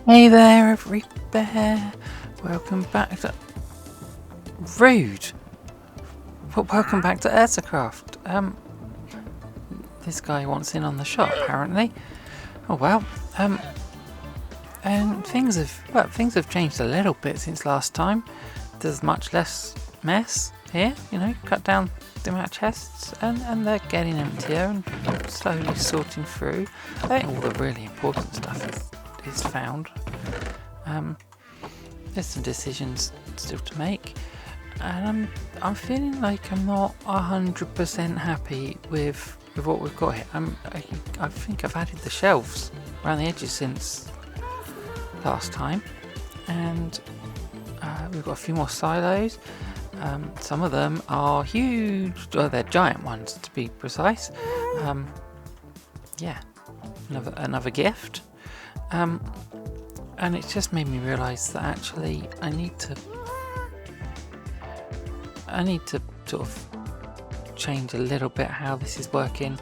Hey there, every bear. Welcome back to... Rude. Welcome back to Ursacraft. This guy wants in on the shot, apparently. Oh well. And things have changed a little bit since last time. There's much less mess here, you know, cut down the amount of chests, and they're getting emptier and slowly sorting through. I think all the really important stuff is found. There's some decisions still to make, and I'm feeling like I'm not 100% happy with what we've got here. I think I've added the shelves around the edges since last time, and we've got a few more silos. Some of them are huge, or they're giant ones to be precise. Yeah, another gift. And it's just made me realise that actually I need to sort of change a little bit how this is working.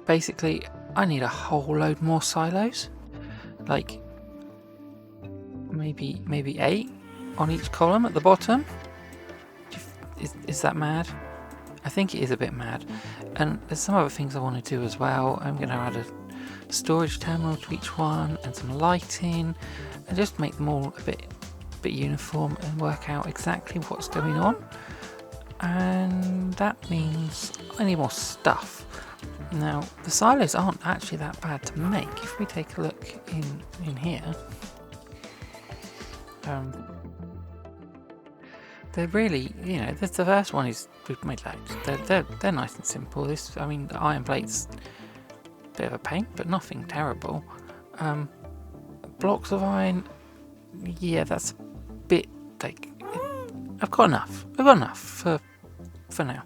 Basically, I need a whole load more silos, like maybe 8 on each column at the bottom. Is that mad? I think it is a bit mad. And there's some other things I want to do as well. I'm going to add a storage terminal to each one and some lighting, and just make them all a bit uniform and work out exactly what's going on. And that means I need more stuff. Now the silos aren't actually that bad to make. If we take a look in here, they're really, you know, the first one is we've made loads. They're nice and simple. This, I mean, the iron plates, bit of a pain, but nothing terrible. Blocks of iron, yeah, that's a bit like, I've got enough for now.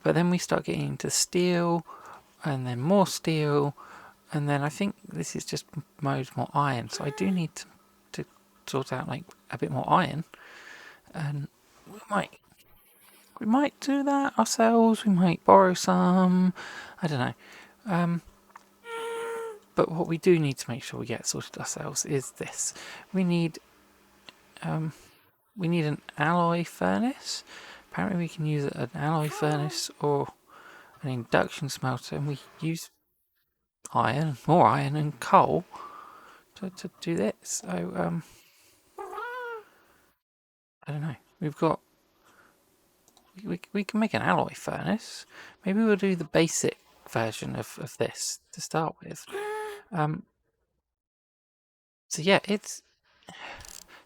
But then we start getting into steel, and then more steel, and then I think this is just loads more iron. So I do need to sort out like a bit more iron, and we might do that ourselves. We might borrow some. I don't know. But what we do need to make sure we get sorted ourselves is this. We need an alloy furnace. Apparently we can use an alloy furnace or an induction smelter, and we use more iron and coal to do this. So I don't know. We've got we can make an alloy furnace. Maybe we'll do the basic version of this to start with. So yeah,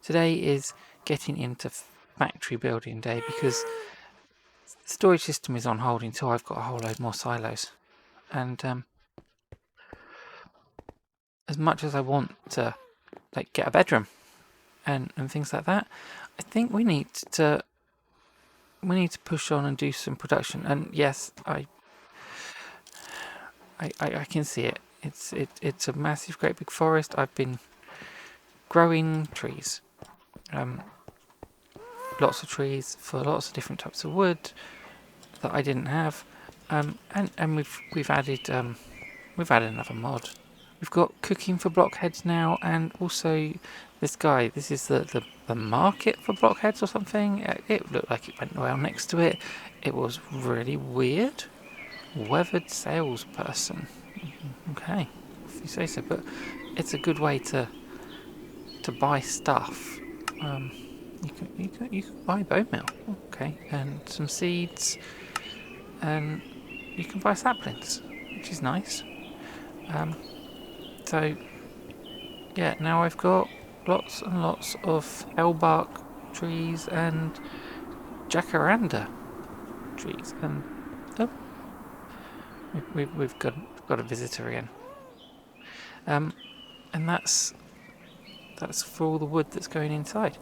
today is getting into factory building day, because the storage system is on hold until I've got a whole load more silos. And as much as I want to like get a bedroom and things like that, I think we need to push on and do some production. And yes, I can see it. It's a massive, great big forest. I've been growing trees, lots of trees for lots of different types of wood that I didn't have, and we've added another mod. We've got cooking for blockheads now, and also this guy. This is the market for blockheads or something. It looked like it went well next to it. It was really weird. Weathered salesperson. Okay, if you say so. But it's a good way to buy stuff. You can buy bone meal, okay, and some seeds, and you can buy saplings, which is nice. So yeah, now I've got lots and lots of hellbark trees and jacaranda trees, and oh, we've got a visitor again. And that's for all the wood that's going inside.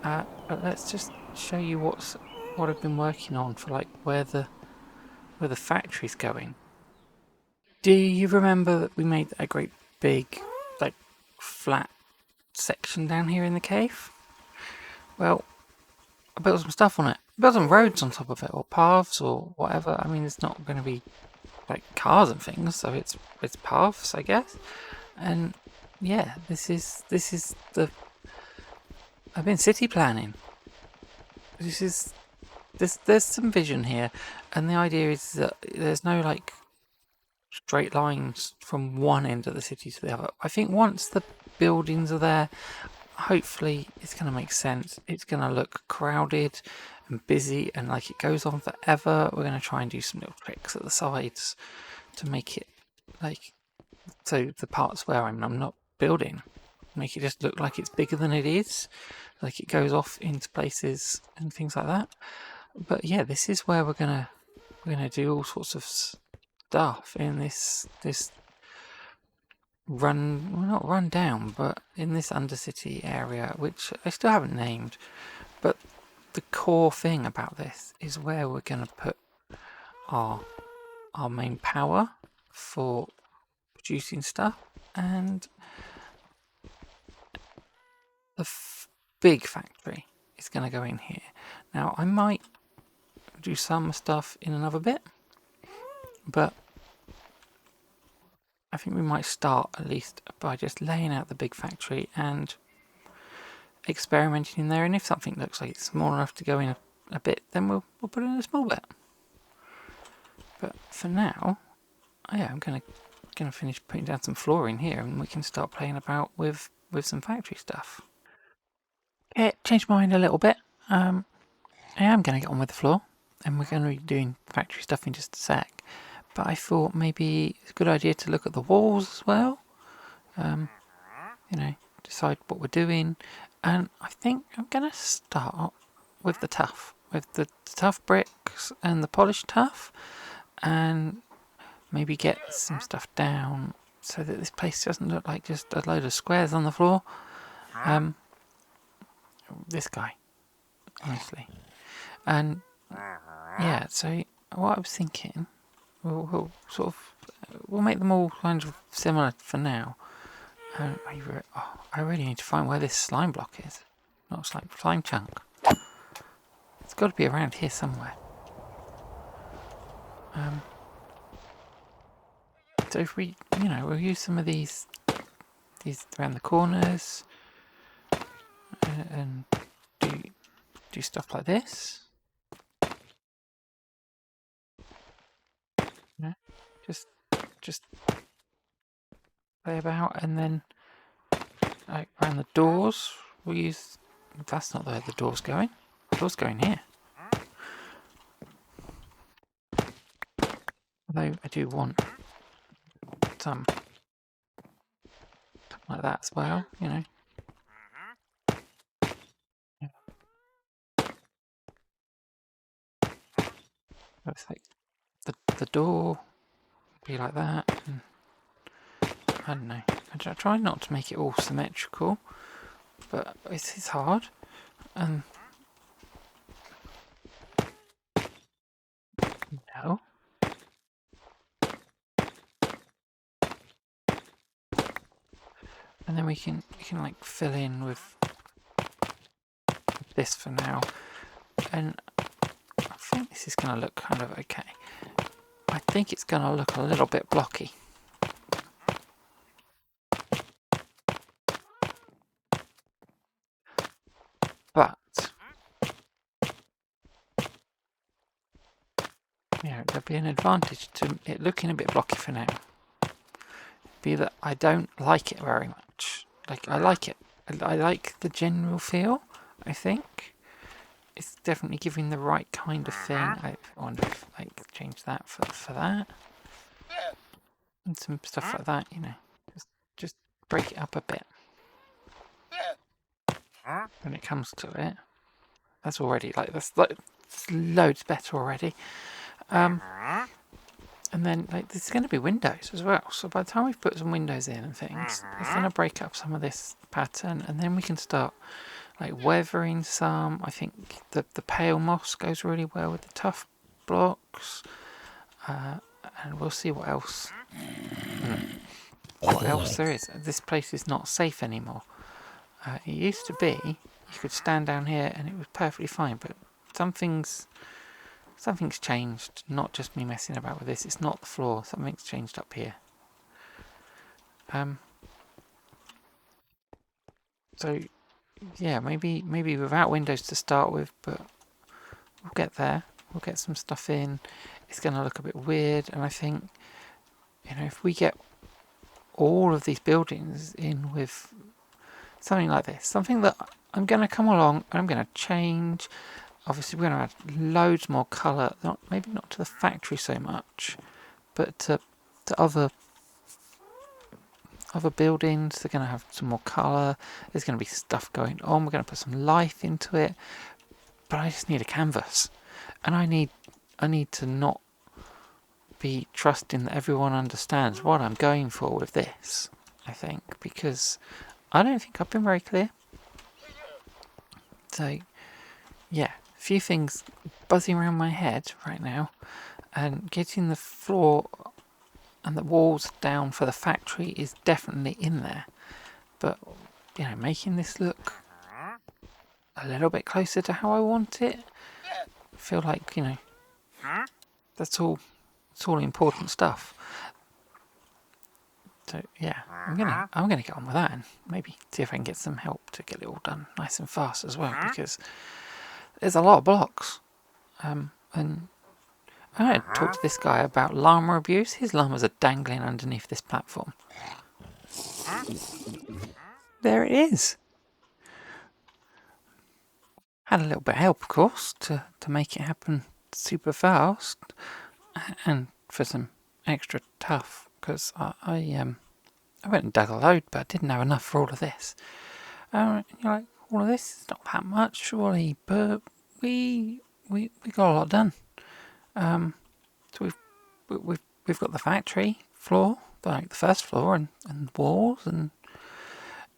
But let's just show you what I've been working on for like where the factory's going. Do you remember that we made a great big like flat section down here in the cave? Well, I built some stuff on it. I built some roads on top of it, or paths, or whatever. I mean, it's not going to be like cars and things, so it's its paths, I guess. And yeah, this is the. I've been city planning. There's some vision here, and the idea is that there's no like straight lines from one end of the city to the other. I think once the buildings are there, hopefully it's going to make sense. It's going to look crowded and busy and like it goes on forever. We're going to try and do some little tricks at the sides to make it like, so the parts where I'm not building, make it just look like it's bigger than it is, like it goes off into places and things like that. But yeah, this is where we're gonna do all sorts of stuff in this run, well, not run down, but in this undercity area, which I still haven't named. But the core thing about this is where we're gonna put our main power for producing stuff, and the big factory is going to go in here. Now I might do some stuff in another bit, but I think we might start at least by just laying out the big factory and experimenting in there, and if something looks like it's small enough to go in a bit, then we'll put it in a small bit. But for now, yeah, I'm gonna finish putting down some flooring here, and we can start playing about with some factory stuff. Okay, changed my mind a little bit. I am going to get on with the floor, and we're going to be doing factory stuff in just a sec. But I thought maybe it's a good idea to look at the walls as well. You know, decide what we're doing. And I think I'm going to start with the tough, with the tough bricks and the polished tough, and maybe get some stuff down so that this place doesn't look like just a load of squares on the floor. This guy, honestly. And yeah, so what I was thinking, we'll make them all kind of similar for now. I really need to find where this slime block is. Not slime chunk. It's got to be around here somewhere. So if we, we'll use some of these around the corners, and do stuff like this. Just play about, and then like around the doors, we'll use. That's not where the door's going. The door's going here. Although I do want some like that as well, Yeah. It's like the door be like that, and I don't know. I try not to make it all symmetrical, but it's hard. No. And then we can like fill in with this for now, and I think this is going to look kind of okay. I think it's going to look a little bit blocky. But there'll be an advantage to it looking a bit blocky for now. Be that I don't like it very much. Like, I like it. I like the general feel, I think. It's definitely giving the right kind of thing. I wonder if I change that for that. And some stuff like that, Just break it up a bit. When it comes to it. That's already, that's loads better already. And then, there's going to be windows as well. So by the time we've put some windows in and things, it's going to break up some of this pattern, and then we can start weathering some. I think the pale moss goes really well with the tough blocks, and we'll see what else. What else there is. This place is not safe anymore. It used to be you could stand down here and it was perfectly fine, but something's changed. Not just me messing about with this. It's not the floor. Something's changed up here. So yeah, maybe without windows to start with, but we'll get there. We'll get some stuff in. It's going to look a bit weird, and I think, you know, if we get all of these buildings in with something like this, something that I'm going to come along and I'm going to change. Obviously, we're going to add loads more colour. Maybe not to the factory so much, but to other buildings. They're going to have some more colour. There's going to be stuff going on. We're going to put some life into it. But I just need a canvas, and I need to not be trusting that everyone understands what I'm going for with this. I think, because I don't think I've been very clear. So yeah, a few things buzzing around my head right now, and getting the floor and the walls down for the factory is definitely in there. But, you know, making this look a little bit closer to how I want it, I feel like, you know, that's all important stuff. So yeah, I'm gonna get on with that, and maybe see if I can get some help to get it all done nice and fast as well, because there's a lot of blocks. And I'm going to talk to this guy about llama abuse. His llamas are dangling underneath this platform. There it is. Had a little bit of help, of course, to make it happen super fast, and for some extra tough, because I went and dug a load, but I didn't have enough for all of this. You're like, all of this is not that much, surely, but we got a lot done. So we've got the factory floor, like the first floor, and walls, and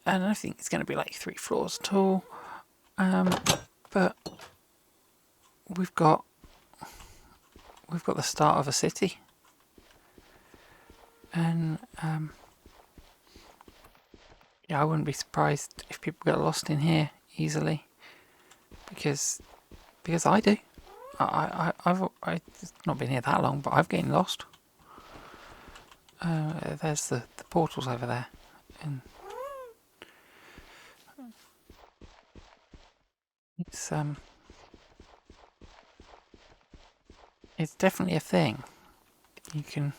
I think it's going to be like 3 floors tall. But we've got the start of a city, and yeah, I wouldn't be surprised if people get lost in here easily, because I do. I've not been here that long, but I've getting lost. There's the portals over there, and it's definitely a thing. You can,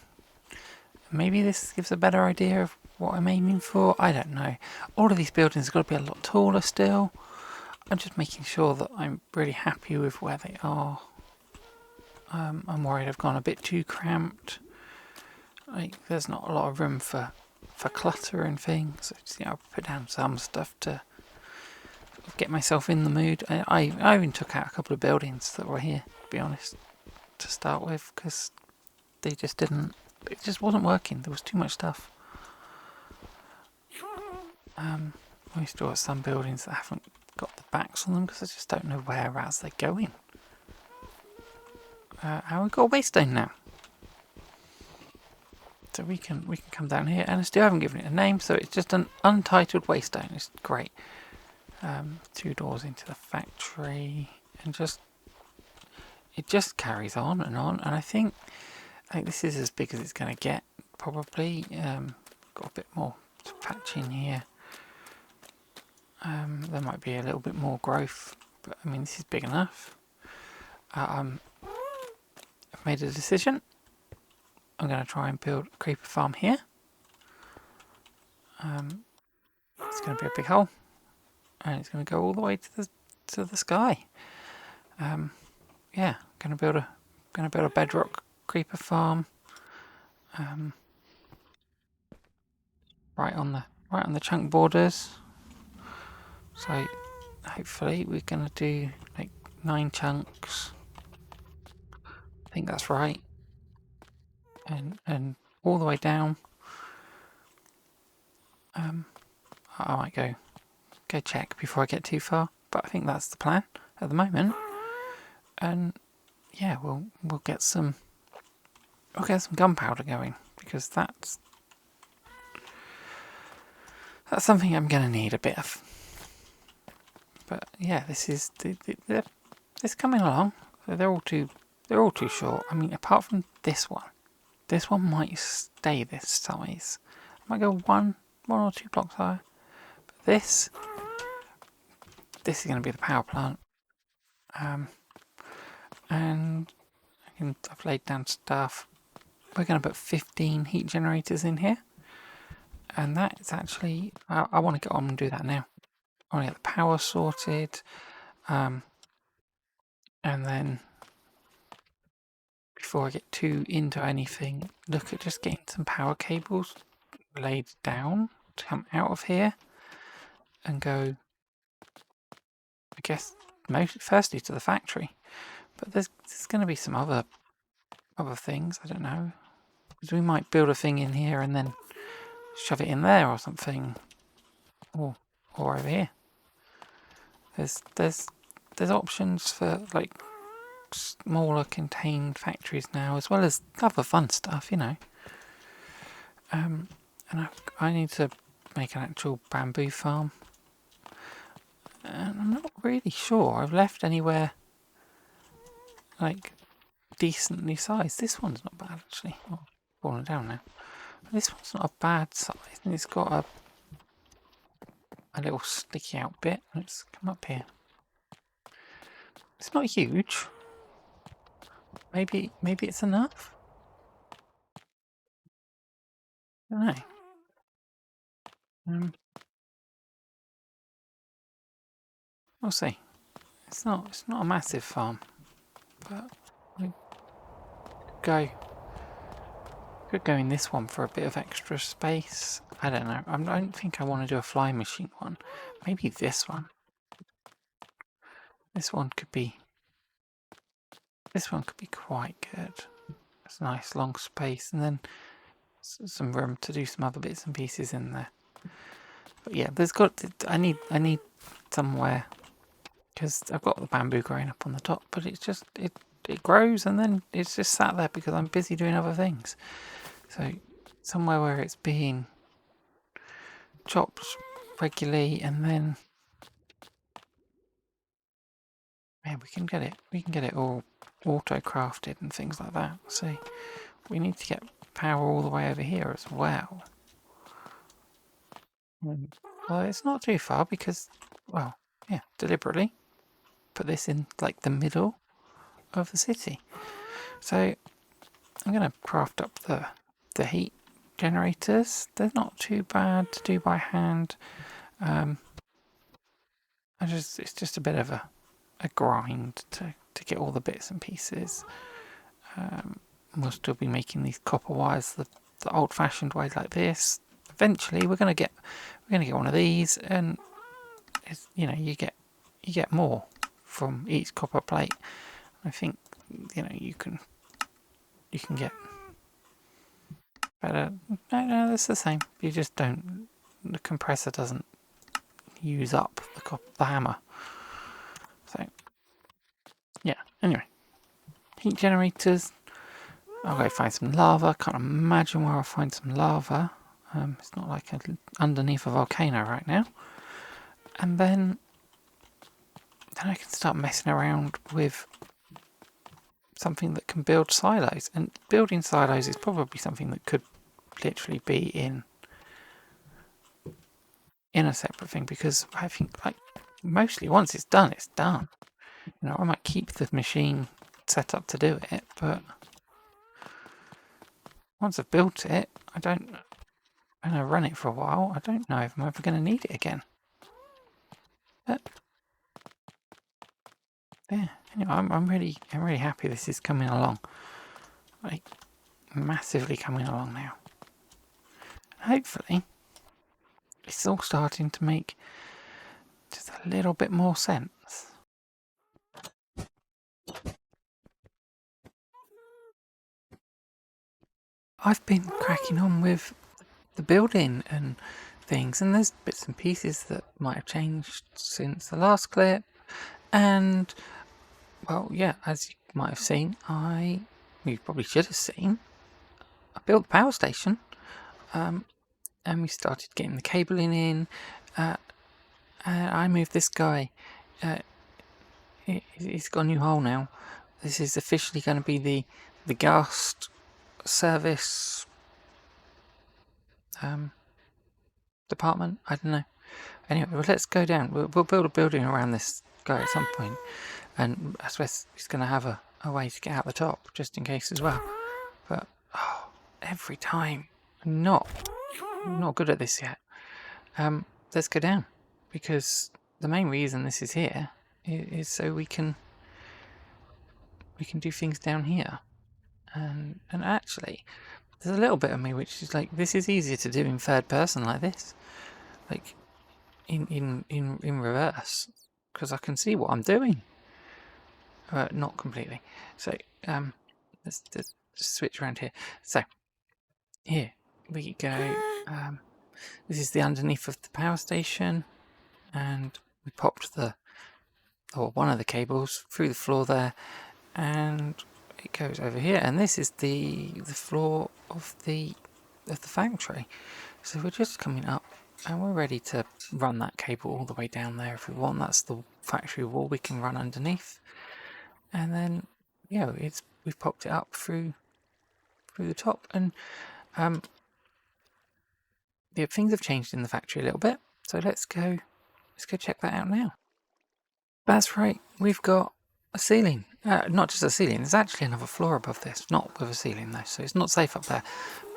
maybe this gives a better idea of what I'm aiming for. I don't know. All of these buildings have got to be a lot taller still. I'm just making sure that I'm really happy with where they are. I'm worried I've gone a bit too cramped. Like, there's not a lot of room for clutter and things. So just, I'll put down some stuff to get myself in the mood. I even took out a couple of buildings that were here, to be honest, to start with, because they just didn't. It just wasn't working. There was too much stuff. We still got some buildings that haven't got the backs on them because I just don't know whereabouts they're going. We've got a waystone now, so we can come down here, and I still haven't given it a name, so it's just an untitled waystone. It's great. 2 doors into the factory, and it just carries on, and I think this is as big as it's going to get, probably. Got a bit more to patch in here. There might be a little bit more growth, but I mean, this is big enough. I've made a decision. I'm going to try and build a creeper farm here. It's going to be a big hole, and it's going to go all the way to the sky. Yeah, going to build a bedrock creeper farm. Right on the chunk borders. So hopefully we're going to do like 9 chunks. I think that's right. And all the way down. I might go check before I get too far, but I think that's the plan at the moment. And yeah, we'll get some gunpowder going, because that's something I'm going to need a bit of. But yeah, this is it's coming along. They're all too short. I mean, apart from this one might stay this size. might go one or two blocks higher. But this is going to be the power plant. And I've laid down stuff. We're going to put 15 heat generators in here. And that is actually, I want to get on and do that now. I want to get the power sorted. And then, before I get too into anything, look at just getting some power cables laid down to come out of here and go, I guess, firstly to the factory. But there's going to be some other things, I don't know. Because we might build a thing in here and then shove it in there or something. Or over here. There's options for like smaller contained factories now, as well as other fun stuff, you know. And I need to make an actual bamboo farm. And I'm not really sure I've left anywhere like decently sized. This one's not bad actually. Oh, falling down now. But this one's not a bad size, and it's got a little sticky out bit. Let's come up here. It's not huge. Maybe it's enough. I don't know. We'll see. It's not a massive farm, but I could go in this one for a bit of extra space. I don't know. I don't think I want to do a flying machine one. Maybe this one. This one could be quite good. It's a nice long space, and then some room to do some other bits and pieces in there. But yeah, I need somewhere, because I've got the bamboo growing up on the top, but it's just it grows and then it's just sat there because I'm busy doing other things. So somewhere where it's being chopped regularly, and then yeah, we can get it all auto crafted and things like that. So we need to get power all the way over here as well. Well, it's not too far because, well, yeah, deliberately put this in like the middle of the city. So I'm going to craft up the heat generators. They're not too bad to do by hand. It's just a bit of a grind to get all the bits and pieces. We'll still be making these copper wires the old-fashioned way like this. Eventually, we're gonna get one of these, and it's, you know, you get more from each copper plate. I think, you know, you can get better. No, that's the same. You just don't. The compressor doesn't use up the hammer. So yeah. Anyway, heat generators. I'll go find some lava. Can't imagine where I'll find some lava. It's not like underneath a volcano right now. And then I can start messing around with something that can build silos. And building silos is probably something that could literally be in a separate thing, because I think, like, mostly once it's done, it's done. You know, I might keep the machine set up to do it, but once I've built it, and I run it for a while, I don't know if I'm ever going to need it again. But yeah, anyway, I'm really happy this is coming along, like massively coming along now. Hopefully, it's all starting to make just a little bit more sense. I've been cracking on with the building and things, and there's bits and pieces that might have changed since the last clip. And well, yeah, as you might have seen, you probably should have seen, I built the power station, and we started getting the cabling in. I moved this guy. He's got a new hole now. This is officially going to be the gas service department. I don't know. Anyway, well, let's go down. We'll build a building around this guy at some point, and I suppose he's going to have a way to get out the top, just in case as well. But every time, I'm not good at this yet. Let's go down, because the main reason this is here is so we can do things down here, and actually, there's a little bit of me which is like, this is easier to do in third person like this, like in reverse, because I can see what I'm doing. Not completely. So let's just switch around here. So here we go. This is the underneath of the power station, and we popped one of the cables through the floor there, and it goes over here. And this is the floor of the factory. So we're just coming up, and we're ready to run that cable all the way down there if we want. That's the factory wall we can run underneath, and then we've popped it up through the top, and things have changed in the factory a little bit. So let's go check that out now. That's right, we've got a ceiling. Not just a ceiling, there's actually another floor above this, not with a ceiling though, so it's not safe up there.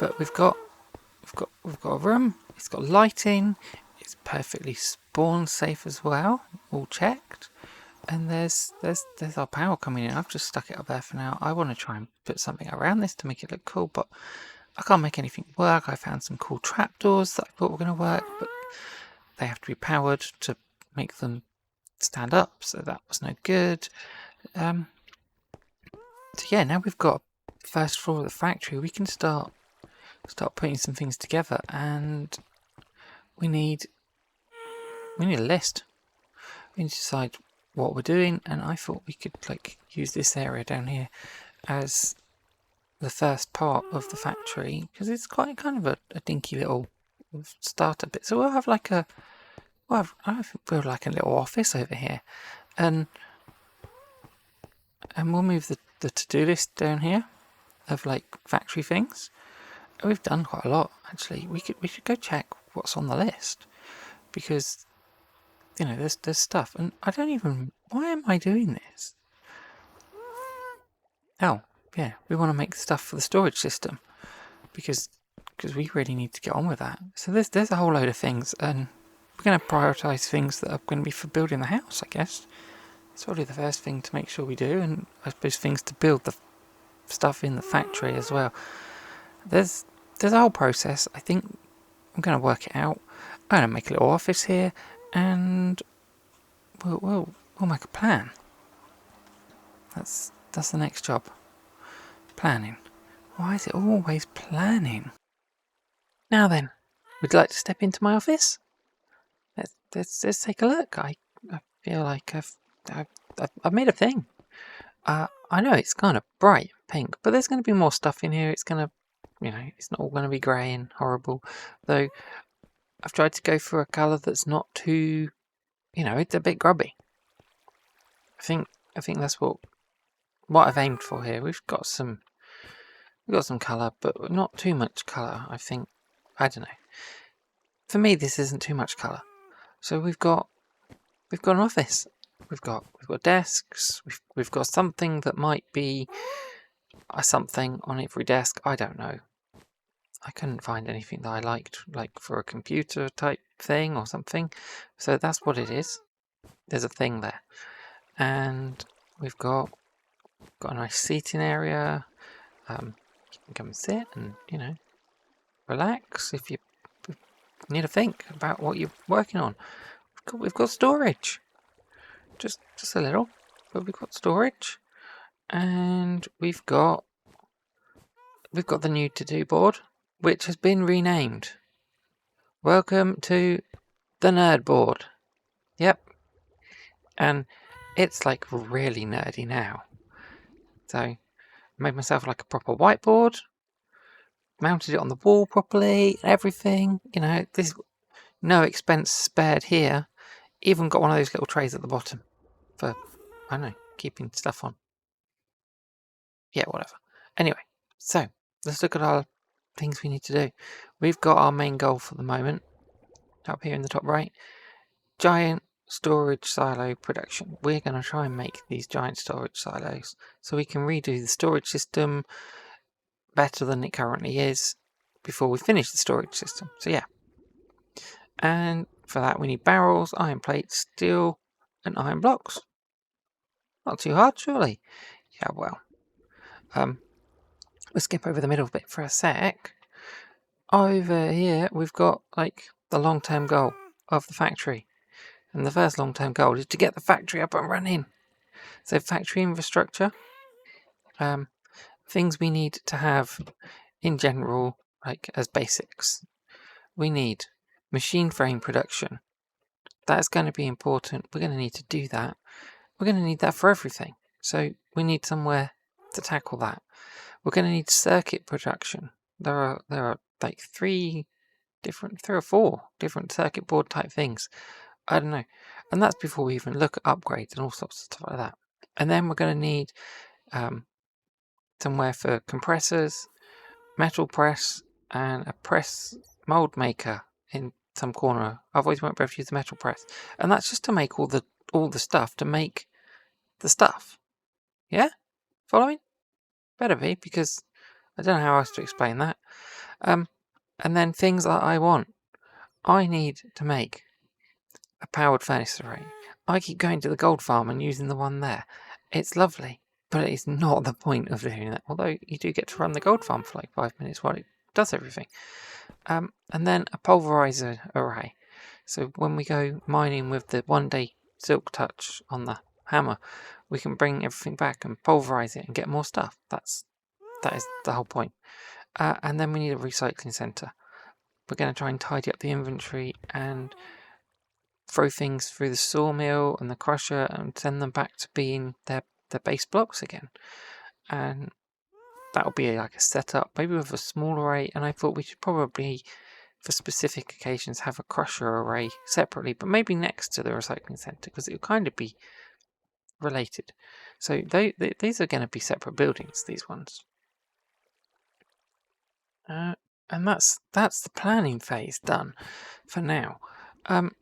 But we've got a room. It's got lighting. It's perfectly spawn safe as well, all checked. And there's our power coming in. I've just stuck it up there for now. I want to try and put something around this to make it look cool, but I can't make anything work. I found some cool trapdoors that I thought were going to work, but they have to be powered to make them stand up, so that was no good. So yeah, now we've got first floor of the factory. We can start putting some things together, and we need a list. We need to decide what we're doing, and I thought we could use this area down here as the first part of the factory, because it's quite kind of a dinky little starter bit. So we'll have I feel like a little office over here, and we'll move the to-do list down here of factory things. We've done quite a lot actually. We should go check what's on the list, because there's stuff, and I don't even, why am I doing this? Oh yeah, we want to make stuff for the storage system, because we really need to get on with that. So there's a whole load of things, and we're going to prioritize things that are going to be for building the house, I guess. It's probably the first thing to make sure we do, and I suppose things to build the stuff in the factory as well. There's a whole process. I think I'm going to work it out. I'm going to make a little office here, and we'll make a plan. That's the next job. Planning. Why is it always planning? Now then, would you like to step into my office? Let's take a look. I feel like I've made a thing. I know it's kind of bright pink, but there's going to be more stuff in here. It's going to, it's not all going to be grey and horrible. Though I've tried to go for a colour that's not too, it's a bit grubby. I think that's what I've aimed for here. We've got some colour, but not too much colour. I think, I don't know. For me, this isn't too much colour. So we've got an office. We've got desks. We've got something that might be a something on every desk. I don't know. I couldn't find anything that I liked, for a computer type thing or something. So that's what it is. There's a thing there, and we've got a nice seating area. You can come and sit and relax if you need to think about what you're working on. We've got storage. Just a little, but we've got storage, and we've got the new to-do board, which has been renamed. Welcome to the nerd board. Yep, and it's really nerdy now. So I made myself a proper whiteboard, mounted it on the wall properly, everything. There's no expense spared here. Even got one of those little trays at the bottom for, I don't know, keeping stuff on. Yeah, whatever. Anyway, so let's look at our things we need to do. We've got our main goal for the moment, up here in the top right. Giant storage silo production. We're going to try and make these giant storage silos so we can redo the storage system better than it currently is before we finish the storage system. So yeah. And for that we need barrels, iron plates, steel, and iron blocks. Not too hard, surely. Yeah, well. Let's skip over the middle bit for a sec. Over here we've got like the long-term goal of the factory. And the first long-term goal is to get the factory up and running. So factory infrastructure, things we need to have in general, like as basics. We need machine frame production. That's going to be important. We're going to need to do that. We're going to need that for everything. So we need somewhere to tackle that. We're going to need circuit production. There are like 3 or 4 different circuit board type things. I don't know. And that's before we even look at upgrades and all sorts of stuff like that. And then we're going to need somewhere for compressors, metal press, and a press mold maker in some corner. Otherwise, we won't be able to use the metal press. And that's just to make all the stuff to make the stuff. Yeah? Following? Better be, because I don't know how else to explain that. And then things that I want. I need to make a powered furnace array. I keep going to the gold farm and using the one there. It's lovely, but it's not the point of doing that. Although you do get to run the gold farm for like 5 minutes while it does everything. And then a pulverizer array. So when we go mining with the 1-day silk touch on the hammer, we can bring everything back and pulverize it and get more stuff. That is the whole point. And then we need a recycling center. We're going to try and tidy up the inventory and throw things through the sawmill and the crusher and send them back to being their base blocks again. And that'll be like a setup, maybe with a small array. And I thought we should probably, for specific occasions, have a crusher array separately, but maybe next to the recycling center, because it'll kind of be related. So these are going to be separate buildings, these ones. And that's the planning phase done for now. I'm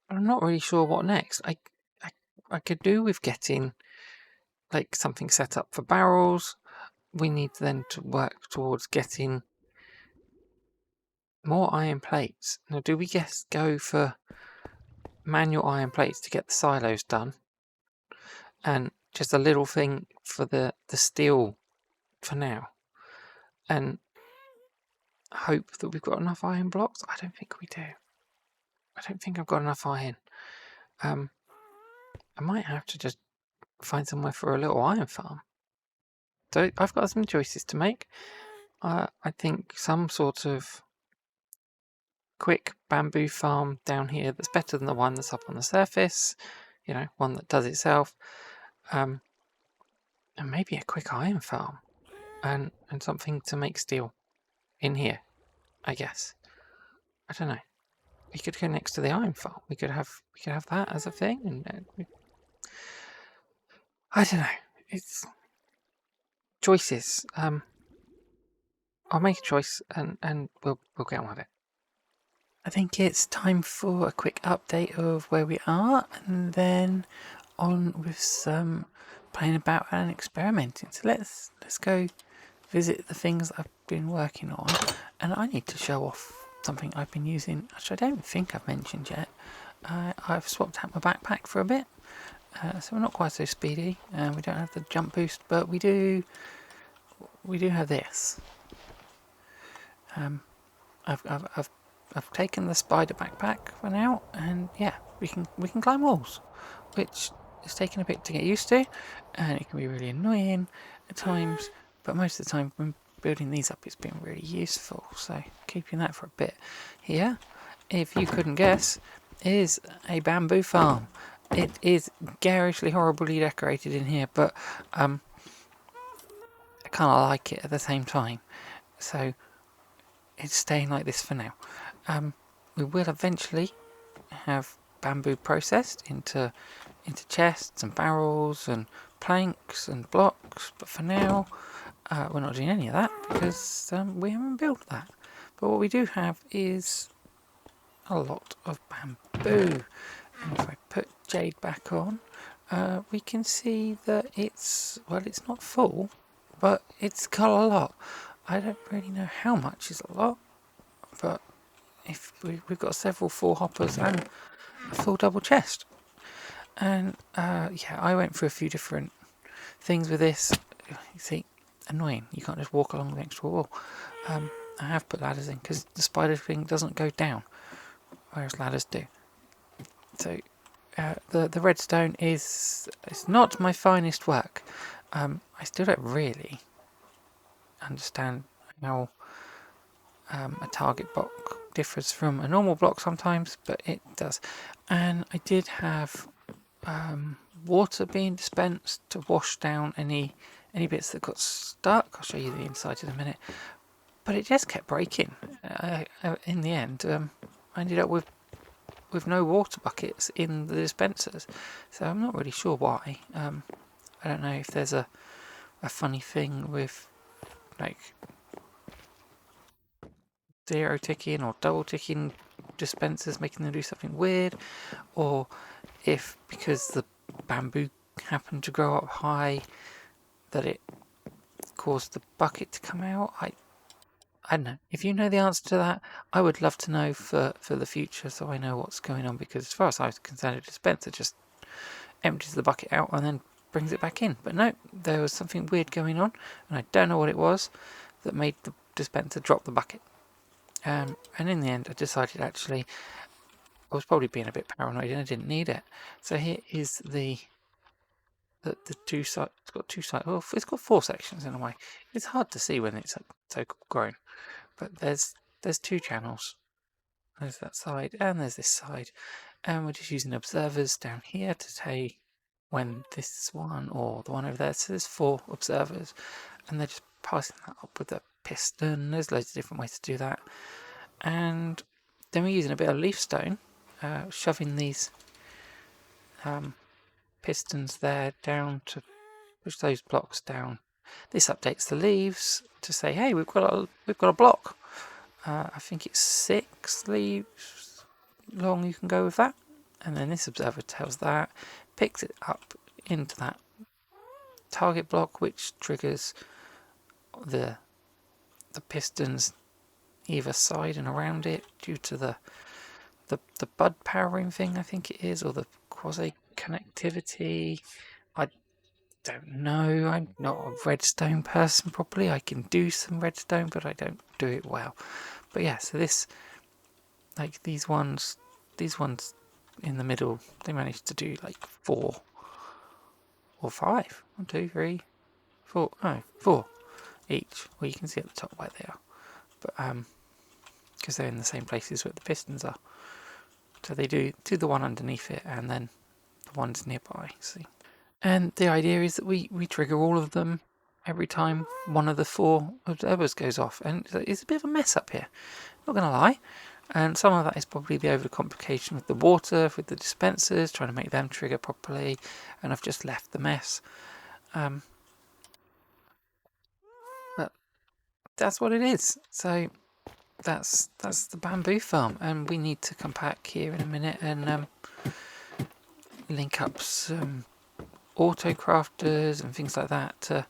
not really sure what next. I could do with getting like something set up for barrels. We need then to work towards getting more iron plates. Now, do we go for manual iron plates to get the silos done? And just a little thing for the steel for now. And hope that we've got enough iron blocks? I don't think we do. I don't think I've got enough iron. I might have to just find somewhere for a little iron farm. So I've got some choices to make. I think some sort of quick bamboo farm down here that's better than the one that's up on the surface. You know, one that does itself. And maybe a quick iron farm. And something to make steel in here, I guess. I don't know. We could go next to the iron farm. We could have that as a thing, and I don't know. It's choices. I'll make a choice, and we'll get on with it. I think it's time for a quick update of where we are, and then on with some playing about and experimenting. So let's go visit the things I've been working on, and I need to show off something I've been using, which I don't think I've mentioned yet. I've swapped out my backpack for a bit, so we're not quite so speedy, and we don't have the jump boost, but we do have this. I've taken the spider backpack for now, and yeah, we can climb walls, which is taking a bit to get used to, and it can be really annoying at times, but most of the time when building these up it's been really useful, so keeping that for a bit. Here, if you couldn't guess, is a bamboo farm. It is garishly horribly decorated in here, but I kind of like it at the same time, so it's staying like this for now. We will eventually have bamboo processed into chests and barrels and planks and blocks, but for now we're not doing any of that because we haven't built that. But what we do have is a lot of bamboo. And if I put jade back on, we can see that it's, well, it's not full, but it's got a lot. I don't really know how much is a lot, but if we've got several full hoppers and a full double chest. And yeah, I went through a few different things with this. You see, annoying. You can't just walk along next to a wall. I have put ladders in because the spider thing doesn't go down, whereas ladders do. So the redstone is, it's not my finest work. I still don't really understand how a target block differs from a normal block sometimes, but it does. And I did have water being dispensed to wash down any bits that got stuck. I'll show you the inside in a minute. But it just kept breaking. In the end, I ended up with no water buckets in the dispensers. So I'm not really sure why. I don't know if there's a funny thing with like zero ticking or double ticking dispensers making them do something weird, or if because the bamboo happened to grow up high that it caused the bucket to come out. I don't know. If you know the answer to that, I would love to know for the future, so I know what's going on, because as far as I was concerned, a dispenser just empties the bucket out and then brings it back in. But no, there was something weird going on, and I don't know what it was that made the dispenser drop the bucket. And in the end, I decided actually I was probably being a bit paranoid and I didn't need it. So here is the two sides. It's got two sides. Well, it's got four sections in a way. It's hard to see when it's so grown, but there's two channels. There's that side and there's this side, and we're just using observers down here to tell when this one or the one over there. So there's four observers, and they're just passing that up with a piston. There's loads of different ways to do that, and then we're using a bit of leaf stone, shoving these pistons there down to push those blocks down. This updates the leaves to say, hey, we've got a block. I think it's 6 leaves long. You can go with that, and then this observer tells that, picks it up into that target block, which triggers the pistons either side and around it due to the bud powering thing, I think it is, or the quasi connectivity. I don't know. I'm not a redstone person properly. I can do some redstone, but I don't do it well. But yeah, so this, like these ones in the middle, they managed to do like 4 or 5. 1, 2, 3, 4. No, 4 each. Well, you can see at the top where they are, but because they're in the same places where the pistons are. So they do the one underneath it, and then the ones nearby. See. And the idea is that we trigger all of them every time one of the 4 observers goes off. And it's a bit of a mess up here, not going to lie. And some of that is probably the overcomplication with the water, with the dispensers, trying to make them trigger properly. And I've just left the mess. But that's what it is. So that's the bamboo farm. And we need to come back here in a minute and link up some auto crafters and things like that to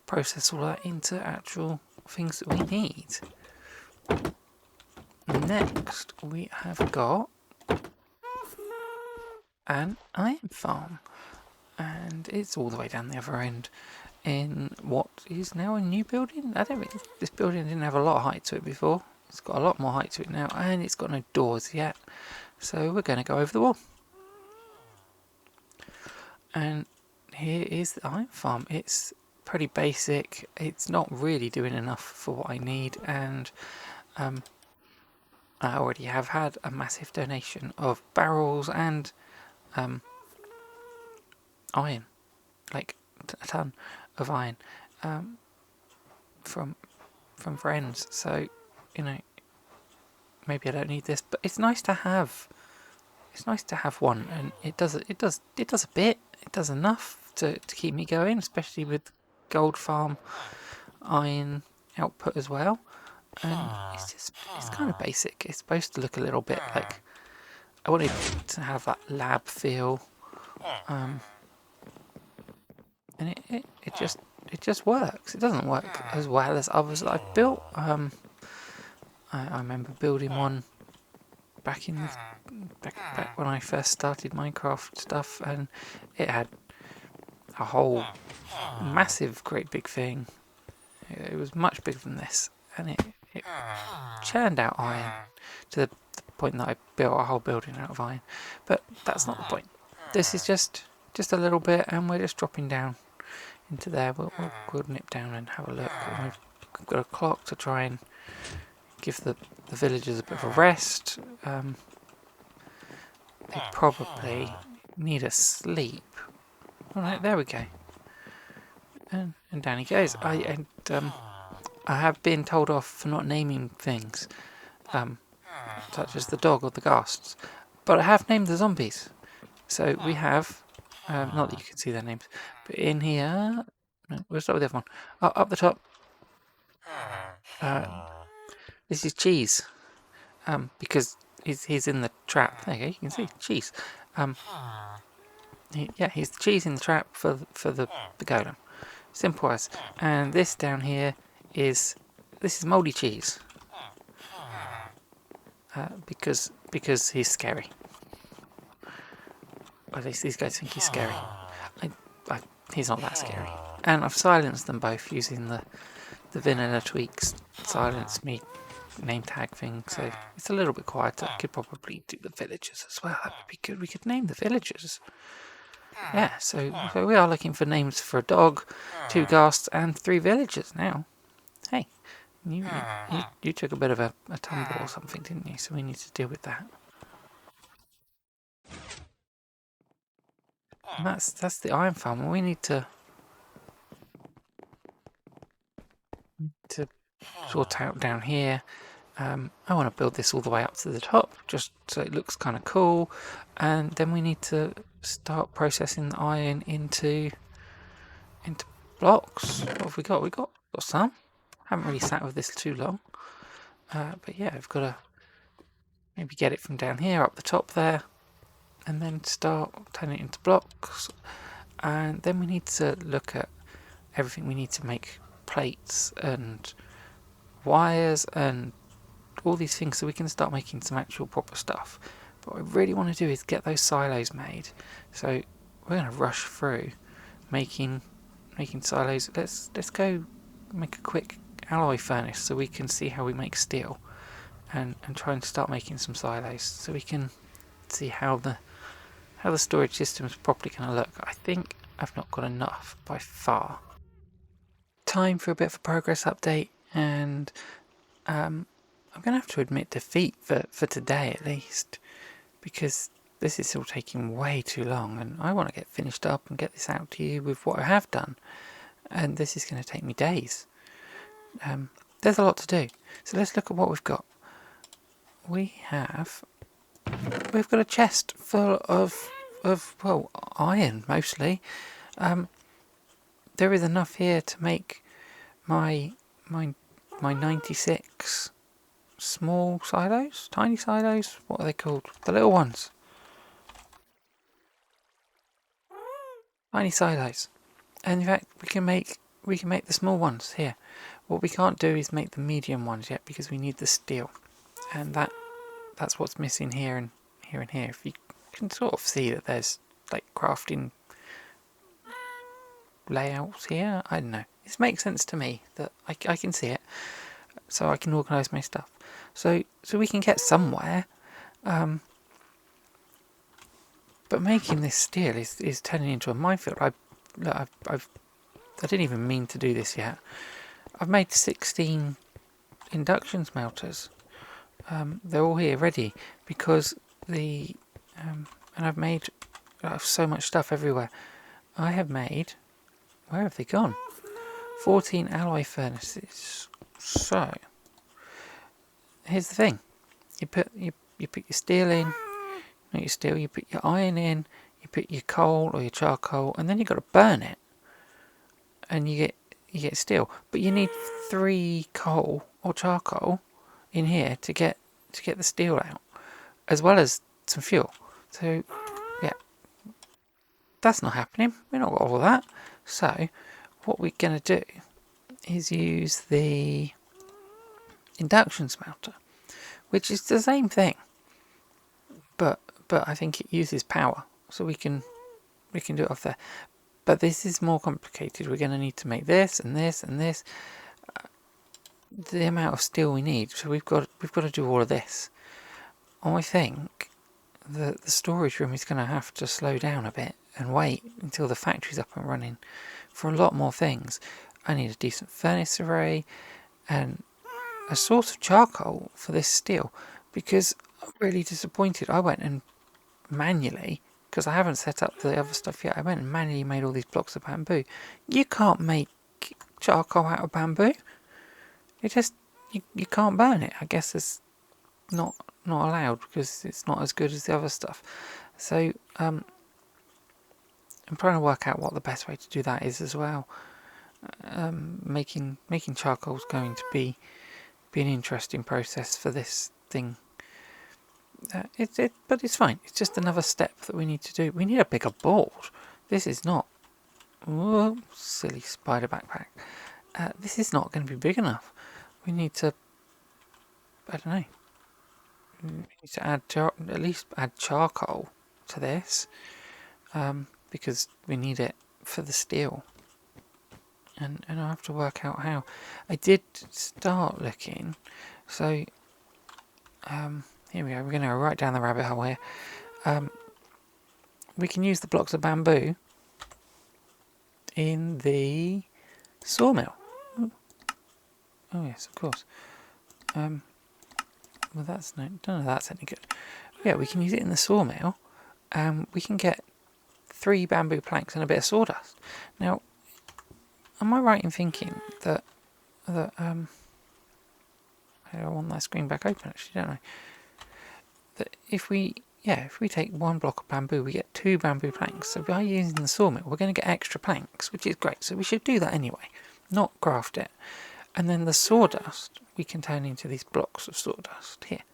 process all that into actual things that we need. Next we have got an iron farm, and it's all the way down the other end in what is now a new building. I don't think this building didn't have a lot of height to it before. It's got a lot more height to it now, and it's got no doors yet, so we're going to go over the wall. And here is the iron farm. It's pretty basic. It's not really doing enough for what I need, and I already have had a massive donation of barrels and iron, like a ton of iron, from friends. So, you know, maybe I don't need this, but it's nice to have. It's nice to have one, and it does a bit. It does enough to keep me going, especially with Gold Farm. iron output as well, and it's kind of basic. It's supposed to look a little bit like, I wanted to have that lab feel, and it just works. It doesn't work as well as others that I've built. I remember building one back in back when I first started Minecraft stuff, and it had a whole massive, great big thing. It was much bigger than this, and it churned out iron to the point that I built a whole building out of iron. But that's not the point. This is just a little bit, and we're just dropping down into there. We'll nip down and have a look. And we've got a clock to try and give the villagers a bit of a rest. They probably need a sleep. Alright, there we go. And down he goes. I have been told off for not naming things, such as the dog or the ghasts, but I have named the zombies. So we have, not that you can see their names, but in here, no, we'll start with the other one. Up the top, this is Cheese, because he's in the trap. There you go, you can see Cheese. He's the cheese in the trap for the golem. Simple as. And this down here is Mouldy Cheese, because he's scary. At least these guys think he's scary. He's not that scary. And I've silenced them both using the vanilla tweaks silence me name tag thing, so it's a little bit quieter. I could probably do the villagers as well. That would be good. We could name the villagers. Yeah, so we are looking for names for a dog, 2 ghasts, and 3 villagers now. Hey, you took a bit of a tumble or something, didn't you? So we need to deal with that. And that's the iron farm. We need to sort out down here. I want to build this all the way up to the top, just so it looks kind of cool. And then we need to start processing the iron into blocks. What have we got? We've got some. Haven't really sat with this too long. But yeah, I've got to maybe get it from down here up the top there, and then start turning it into blocks. And then we need to look at everything we need to make plates and wires and all these things, so we can start making some actual proper stuff. But what I really want to do is get those silos made. So we're going to rush through making silos. Let's go make a quick alloy furnace so we can see how we make steel, and try and start making some silos so we can see how the storage system is properly going to look. I think I've not got enough by far. Time for a bit of a progress update, and I'm going to have to admit defeat for today at least, because this is still taking way too long, and I want to get finished up and get this out to you with what I have done, and this is going to take me days. There's a lot to do, so let's look at what we've got. We've got a chest full of well, iron mostly. There is enough here to make my 96 small silos, tiny silos. What are they called? The little ones. Tiny silos. And in fact, we can make the small ones here. What we can't do is make the medium ones yet, because we need the steel, and that's what's missing here and here and here. If you can sort of see that there's like crafting layouts here, I don't know. This makes sense to me that I can see it, so I can organise my stuff. So we can get somewhere. But making this steel is turning into a minefield. I didn't even mean to do this yet. I've made 16 induction smelters. They're all here ready, because and I have so much stuff everywhere. I have made, where have they gone? 14 alloy furnaces. So here's the thing: you put your steel in, not your steel. You put your iron in, you put your coal or your charcoal, and then you've got to burn it, and you you get steel, but you need 3 coal or charcoal in here to get the steel out, as well as some fuel. So yeah, that's not happening. We're not got all that. So what we're going to do is use the induction smelter, which is the same thing, but I think it uses power, so we can do it off there. But this is more complicated. We're going to need to make this and this and this. The amount of steel we need, so we've got to do all of this. I think the storage room is going to have to slow down a bit and wait until the factory's up and running for a lot more things. I need a decent furnace array and a source of charcoal for this steel, because I'm really disappointed. I went and manually, because I haven't set up the other stuff yet, I went and manually made all these blocks of bamboo. You can't make charcoal out of bamboo. It just, you can't burn it. I guess it's not allowed because it's not as good as the other stuff. So I'm trying to work out what the best way to do that is as well. Making charcoal is going to be an interesting process for this thing. But it's fine. It's just another step that we need to do. We need a bigger board. This is not... Whoa, silly spider backpack. This is not going to be big enough. We need to... I don't know. We need to add at least add charcoal to this. Because we need it for the steel. And I have to work out how. I did start looking. So... here we go, we're going to go right down the rabbit hole here. We can use the blocks of bamboo in the sawmill. Oh yes, of course. Well, that's none of that's any good. Yeah, we can use it in the sawmill. We can get 3 bamboo planks and a bit of sawdust. Now, am I right in thinking that I want that screen back open actually, don't I? That if we take 1 block of bamboo, we get 2 bamboo planks. So by using the sawmill, we're going to get extra planks, which is great. So we should do that anyway, not craft it. And then the sawdust we can turn into these blocks of sawdust here.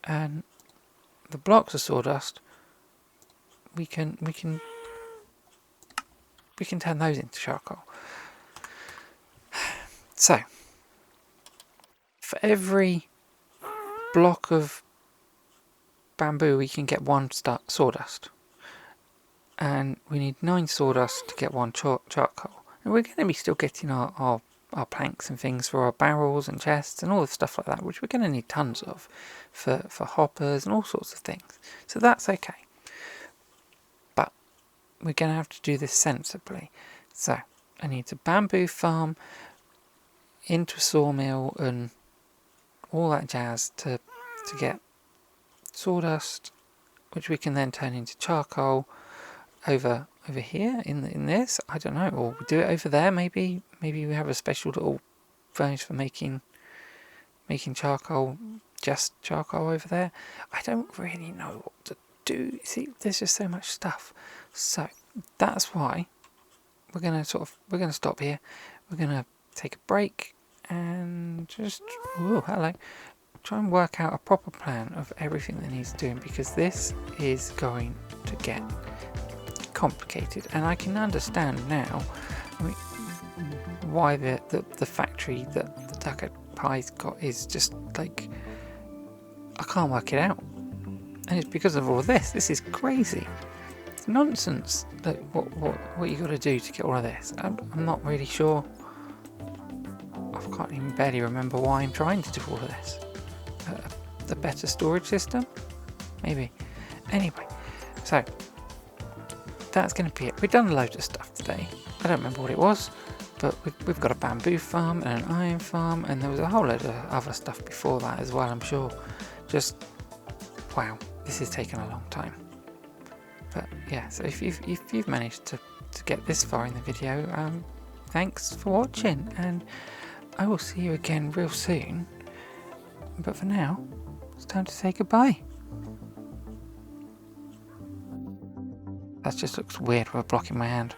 And the blocks of sawdust we can turn those into charcoal. So for every block of bamboo we can get 1 sawdust, and we need 9 sawdust to get 1 charcoal. And we're going to be still getting our planks and things for our barrels and chests and all the stuff like that, which we're going to need tons of for hoppers and all sorts of things. So that's okay. But we're going to have to do this sensibly. So I need to bamboo farm into a sawmill and all that jazz to get sawdust, which we can then turn into charcoal over here in this. I don't know, or we do it over there. Maybe we have a special little furnace for making charcoal, just charcoal over there. I don't really know what to do. See, there's just so much stuff. So that's why we're gonna stop here. We're gonna take a break and just try and work out a proper plan of everything that needs doing, because this is going to get complicated. And I can understand now, I mean, why the factory that the Duck Pie's got is just like, I can't work it out, and it's because of all this. This is crazy. It's nonsense. Like what you got to do to get all of this. I'm not really sure. I can't even barely remember why I'm trying to do all of this. The better storage system, maybe. Anyway, so that's going to be it. We've done loads of stuff today. I don't remember what it was, but we've got a bamboo farm and an iron farm, and there was a whole load of other stuff before that as well, I'm sure. Just wow, this has taken a long time. But yeah, so if you've managed to get this far in the video, thanks for watching, and I will see you again real soon. But for now, it's time to say goodbye. That just looks weird with a block in my hand.